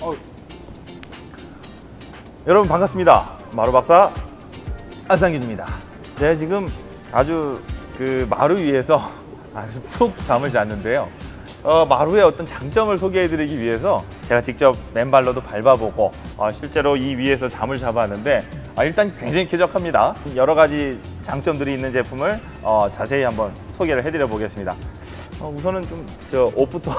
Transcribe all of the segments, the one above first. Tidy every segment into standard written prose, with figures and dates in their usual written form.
어. 여러분 반갑습니다. 마루박사 안상균입니다. 제가 지금 아주 그 마루 위에서 아주 푹 잠을 잤는데요. 마루의 어떤 장점을 소개해드리기 위해서 제가 직접 맨발로도 밟아보고 실제로 이 위에서 잠을 잡았는데 일단 굉장히 쾌적합니다. 여러 가지 장점들이 있는 제품을 자세히 한번 소개를 해드려 보겠습니다. 우선은 좀 옷부터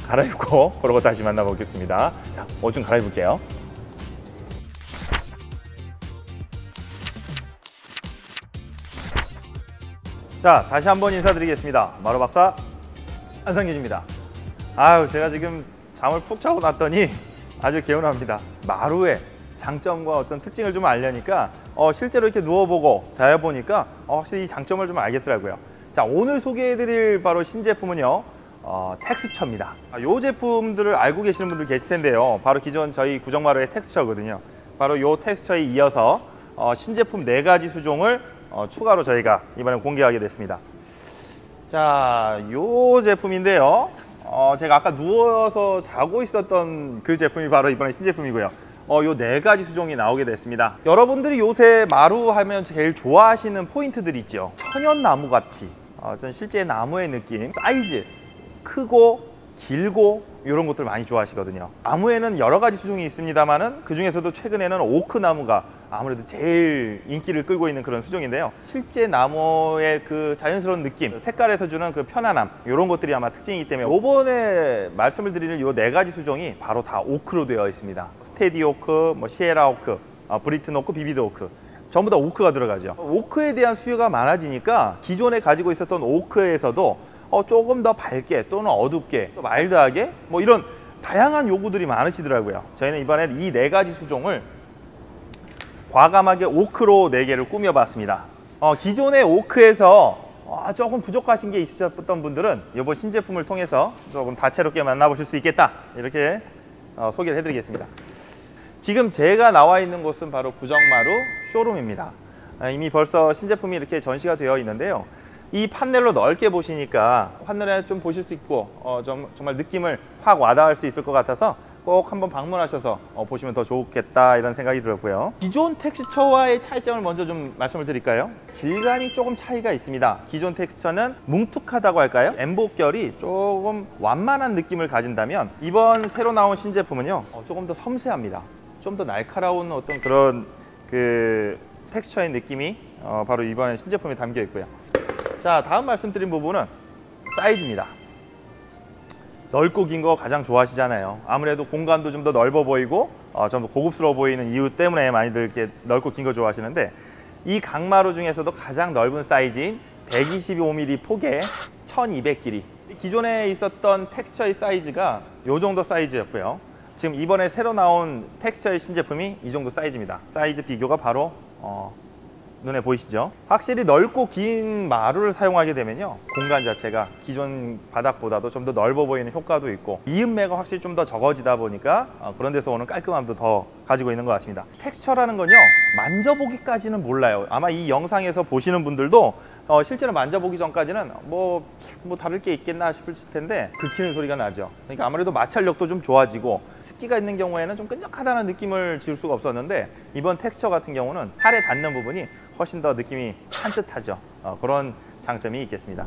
갈아입고 그러고 다시 만나보겠습니다. 자, 옷 좀 갈아입을게요. 자, 다시 한번 인사드리겠습니다. 마루박사 안상균입니다. 제가 지금 잠을 푹 자고 났더니 아주 개운합니다. 마루의 장점과 어떤 특징을 좀 알려니까 실제로 이렇게 누워보고 자야보니까 확실히 이 장점을 좀 알겠더라고요. 자, 오늘 소개해드릴 바로 신제품은요, 텍스처입니다. 이 제품들을 알고 계시는 분들 계실 텐데요. 바로 기존 저희 구정마루의 텍스처거든요. 바로 이 텍스처에 이어서 신제품 4가지 수종을 추가로 저희가 이번에 공개하게 됐습니다. 자, 이 제품인데요. 제가 아까 누워서 자고 있었던 그 제품이 바로 이번에 신제품이고요. 요 4가지 수종이 나오게 됐습니다. 여러분들이 요새 마루 하면 제일 좋아하시는 포인트들이 있죠. 천연나무 같이 전 실제 나무의 느낌, 사이즈 크고 길고 이런 것들 많이 좋아하시거든요. 나무에는 여러 가지 수종이 있습니다만은 그 중에서도 최근에는 오크 나무가 아무래도 제일 인기를 끌고 있는 그런 수종인데요. 실제 나무의 그 자연스러운 느낌, 색깔에서 주는 그 편안함, 이런 것들이 아마 특징이기 때문에 이번에 말씀을 드리는 이 4가지 수종이 바로 다 오크로 되어 있습니다. 스테디 오크, 시에라 오크, 브리튼 오크, 비비드 오크, 전부 다 오크가 들어가죠. 오크에 대한 수요가 많아지니까 기존에 가지고 있었던 오크에서도 조금 더 밝게 또는 어둡게, 마일드하게 이런 다양한 요구들이 많으시더라고요. 저희는 이번에 이 4가지 수종을 과감하게 오크로 4개를 꾸며봤습니다. 기존의 오크에서 조금 부족하신 게 있으셨던 분들은 이번 신제품을 통해서 조금 다채롭게 만나보실 수 있겠다, 이렇게 소개를 해드리겠습니다. 지금 제가 나와 있는 곳은 바로 구정마루 쇼룸입니다. 이미 벌써 신제품이 이렇게 전시가 되어 있는데요. 이 판넬로 넓게 보시니까 한눈에 좀 보실 수 있고 정말 느낌을 확 와닿을 수 있을 것 같아서 꼭 한번 방문하셔서 보시면 더 좋겠다, 이런 생각이 들었고요. 기존 텍스처와의 차이점을 먼저 좀 말씀을 드릴까요? 질감이 조금 차이가 있습니다. 기존 텍스처는 뭉툭하다고 할까요? 엠봇결이 조금 완만한 느낌을 가진다면 이번 새로 나온 신제품은요, 조금 더 섬세합니다. 좀 더 날카로운 어떤 그런 그 텍스처의 느낌이 바로 이번 신제품에 담겨 있고요. 자, 다음 말씀드린 부분은 사이즈입니다. 넓고 긴 거 가장 좋아하시잖아요. 아무래도 공간도 좀 더 넓어 보이고 좀 더 고급스러워 보이는 이유 때문에 많이들 이렇게 넓고 긴 거 좋아하시는데, 이 강마루 중에서도 가장 넓은 사이즈인 125mm 폭의 1200 길이, 기존에 있었던 텍스처의 사이즈가 이 정도 사이즈였고요. 지금 이번에 새로 나온 텍스처의 신제품이 이 정도 사이즈입니다. 사이즈 비교가 바로 눈에 보이시죠? 확실히 넓고 긴 마루를 사용하게 되면요, 공간 자체가 기존 바닥보다도 좀 더 넓어 보이는 효과도 있고 이음매가 확실히 좀 더 적어지다 보니까 그런 데서 오는 깔끔함도 더 가지고 있는 것 같습니다. 텍스처라는 건요, 만져보기까지는 몰라요. 아마 이 영상에서 보시는 분들도 실제로 만져보기 전까지는 뭐 다를 게 있겠나 싶을 텐데 긁히는 소리가 나죠. 그러니까 아무래도 마찰력도 좀 좋아지고 습기가 있는 경우에는 좀 끈적하다는 느낌을 지울 수가 없었는데, 이번 텍스처 같은 경우는 살에 닿는 부분이 훨씬 더 느낌이 산뜻하죠. 그런 장점이 있겠습니다.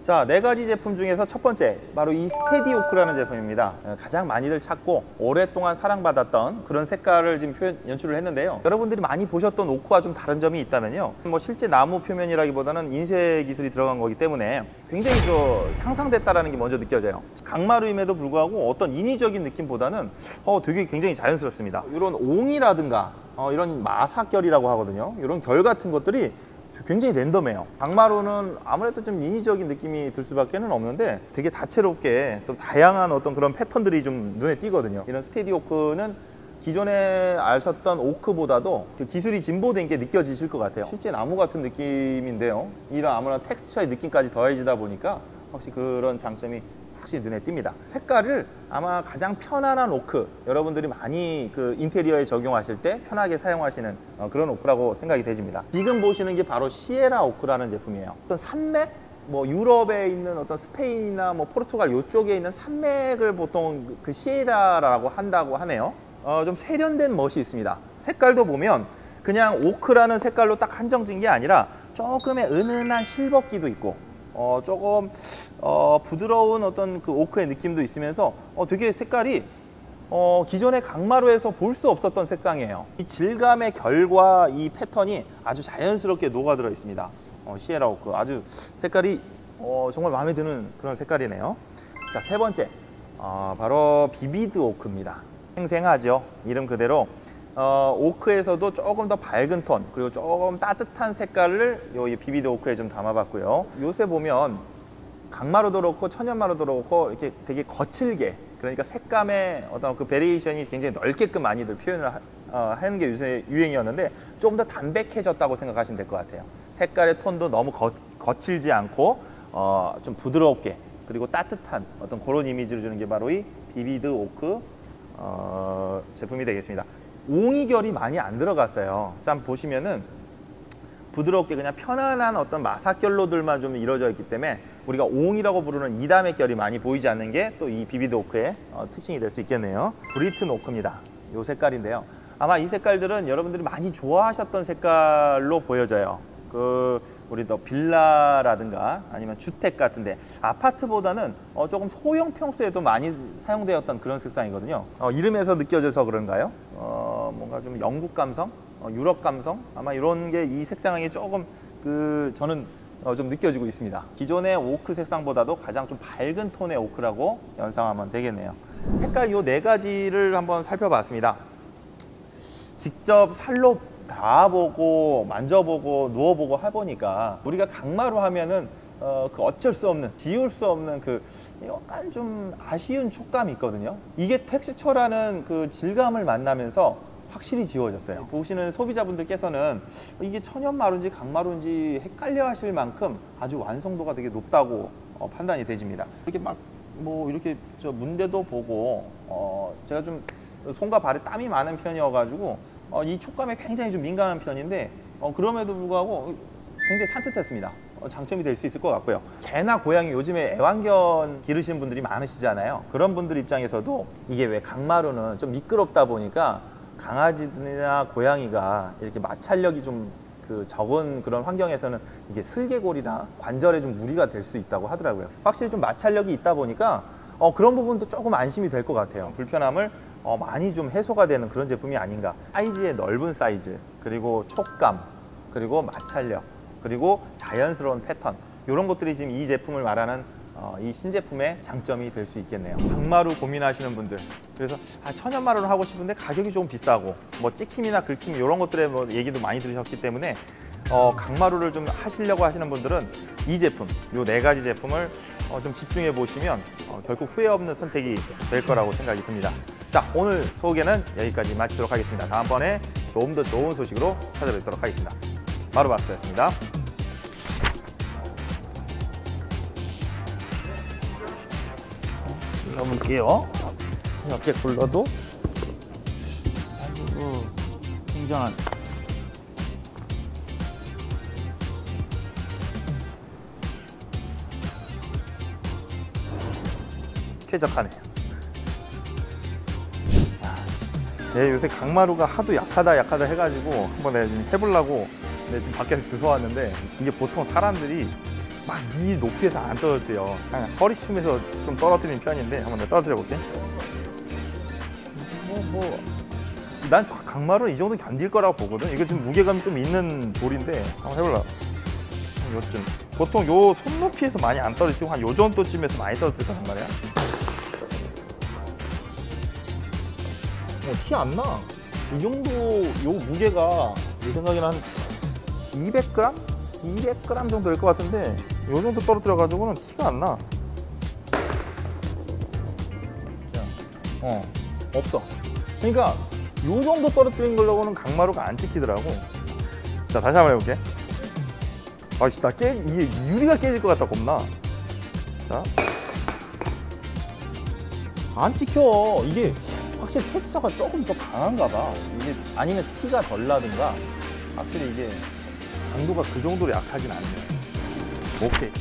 자, 4가지 제품 중에서 첫 번째, 바로 이 스테디 오크라는 제품입니다. 가장 많이들 찾고 오랫동안 사랑받았던 그런 색깔을 지금 연출을 했는데요. 여러분들이 많이 보셨던 오크와 좀 다른 점이 있다면요, 실제 나무 표면이라기보다는 인쇄 기술이 들어간 거기 때문에 굉장히 향상됐다라는 게 먼저 느껴져요. 강마루임에도 불구하고 어떤 인위적인 느낌보다는 되게 굉장히 자연스럽습니다. 이런 옹이라든가 이런 마사결이라고 하거든요. 이런 결 같은 것들이 굉장히 랜덤해요. 강마루는 아무래도 좀 인위적인 느낌이 들 수밖에 없는데 되게 다채롭게 또 다양한 어떤 그런 패턴들이 좀 눈에 띄거든요. 이런 스테디 오크는 기존에 아셨던 오크보다도 그 기술이 진보된 게 느껴지실 것 같아요. 실제 나무 같은 느낌인데요, 이런 아무런 텍스처의 느낌까지 더해지다 보니까 확실히 그런 장점이 확실히 눈에 띕니다. 색깔을 아마 가장 편안한 오크, 여러분들이 많이 그 인테리어에 적용하실 때 편하게 사용하시는 그런 오크라고 생각이 되집니다. 지금 보시는 게 바로 시에라 오크라는 제품이에요. 어떤 산맥, 뭐 유럽에 있는 어떤 스페인이나 뭐 포르투갈 이쪽에 있는 산맥을 보통 그 시에라라고 한다고 하네요. 좀 세련된 멋이 있습니다. 색깔도 보면 그냥 오크라는 색깔로 딱 한정진 게 아니라 조금의 은은한 실버기도 있고 조금 부드러운 어떤 그 오크의 느낌도 있으면서 되게 색깔이 기존의 강마루에서 볼 수 없었던 색상이에요. 이 질감의 결과 이 패턴이 아주 자연스럽게 녹아들어 있습니다. 시에라 오크 아주 색깔이 정말 마음에 드는 그런 색깔이네요. 자, 세 번째 바로 비비드 오크입니다. 생생하죠. 이름 그대로 오크에서도 조금 더 밝은 톤 그리고 조금 따뜻한 색깔을 이 비비드 오크에 좀 담아봤고요. 요새 보면 강마루도 그렇고 천연마루도 그렇고 이렇게 되게 거칠게, 그러니까 색감의 어떤 그 베리에이션이 굉장히 넓게끔 많이들 표현을 하는 게 요새 유행이었는데 조금 더 담백해졌다고 생각하시면 될 것 같아요. 색깔의 톤도 너무 거칠지 않고 좀 부드럽게 그리고 따뜻한 어떤 그런 이미지를 주는 게 바로 이 비비드 오크 제품이 되겠습니다. 옹이결이 많이 안 들어갔어요. 자, 한번 보시면은 부드럽게 그냥 편안한 어떤 마삭결로들만 좀 이루어져 있기 때문에 우리가 옹이라고 부르는 이담의 결이 많이 보이지 않는 게 또 이 비비드 오크의 특징이 될 수 있겠네요. 브리튼 오크입니다. 이 색깔인데요. 아마 이 색깔들은 여러분들이 많이 좋아하셨던 색깔로 보여져요. 우리 또 빌라라든가 아니면 주택 같은데 아파트보다는 조금 소형 평수에도 많이 사용되었던 그런 색상이거든요. 이름에서 느껴져서 그런가요? 뭔가 좀 영국 감성, 유럽 감성, 아마 이런 게 이 색상이 조금 저는 좀 느껴지고 있습니다. 기존의 오크 색상보다도 가장 좀 밝은 톤의 오크라고 연상하면 되겠네요. 색깔 이 네 가지를 한번 살펴봤습니다. 직접 살로 닿아보고 만져보고 누워보고 해보니까 우리가 강마루 하면은 어쩔 수 없는, 지울 수 없는 약간 좀 아쉬운 촉감이 있거든요. 이게 텍스처라는 그 질감을 만나면서 확실히 지워졌어요. 보시는 소비자분들께서는 이게 천연마루인지 강마루인지 헷갈려 하실 만큼 아주 완성도가 되게 높다고 판단이 되집니다. 이렇게 이렇게 문대도 보고 제가 좀 손과 발에 땀이 많은 편이어가지고 이 촉감에 굉장히 좀 민감한 편인데 그럼에도 불구하고 굉장히 산뜻했습니다. 장점이 될 수 있을 것 같고요. 개나 고양이 요즘에 애완견 기르시는 분들이 많으시잖아요. 그런 분들 입장에서도 이게 왜 강마루는 좀 미끄럽다 보니까 강아지들이나 고양이가 이렇게 마찰력이 좀 적은 그런 환경에서는 이게 슬개골이나 관절에 좀 무리가 될 수 있다고 하더라고요. 확실히 좀 마찰력이 있다 보니까 그런 부분도 조금 안심이 될 것 같아요. 불편함을 많이 좀 해소가 되는 그런 제품이 아닌가. 사이즈의 넓은 사이즈, 그리고 촉감, 그리고 마찰력, 그리고 자연스러운 패턴, 이런 것들이 지금 이 제품을 말하는 이 신제품의 장점이 될 수 있겠네요. 강마루 고민하시는 분들, 그래서 천연마루를 하고 싶은데 가격이 좀 비싸고 뭐 찍힘이나 긁힘 이런 것들의 얘기도 많이 들으셨기 때문에 강마루를 좀 하시려고 하시는 분들은 이 제품, 이 네 가지 제품을 좀 집중해 보시면 결코 후회 없는 선택이 될 거라고 생각이 듭니다. 자, 오늘 소개는 여기까지 마치도록 하겠습니다. 다음번에 조금 더 좋은 소식으로 찾아뵙도록 하겠습니다. 마루박스였습니다. 넣어볼게요. 이렇게 굴러도 아주 굉장한 쾌적하네요. 네, 요새 강마루가 하도 약하다 해가지고 한번 내가 지금 해보려고 지금 밖에서 주워왔는데 이게 보통 사람들이 막 이 높이에서 안 떨어뜨려. 그냥 허리춤에서 좀 떨어뜨리는 편인데 한번 내가 떨어뜨려 볼게. 난 강마루는 이 정도 견딜 거라고 보거든. 이거 지금 무게감이 좀 있는 돌인데 한번 해볼라. 요쯤 보통 요 손높이에서 많이 안 떨어지고 한 요 정도쯤에서 많이 떨어질 거란 말이야. 티 안 나. 이 정도 요 무게가 내 생각에는 한 200g? 200g 정도 될 것 같은데 요 정도 떨어뜨려 가지고는 티가 안 나. 없어. 그러니까 요 정도 떨어뜨린 걸로는 강마루가 안 찍히더라고. 자, 다시 한번 해볼게. 아씨, 이게 유리가 깨질 것 같다, 겁나. 자, 안 찍혀. 이게 확실히 텍스처가 조금 더 강한가 봐. 이게 아니면 티가 덜 나든가. 확실히 이게 강도가 그 정도로 약하진 않네요. 오케이.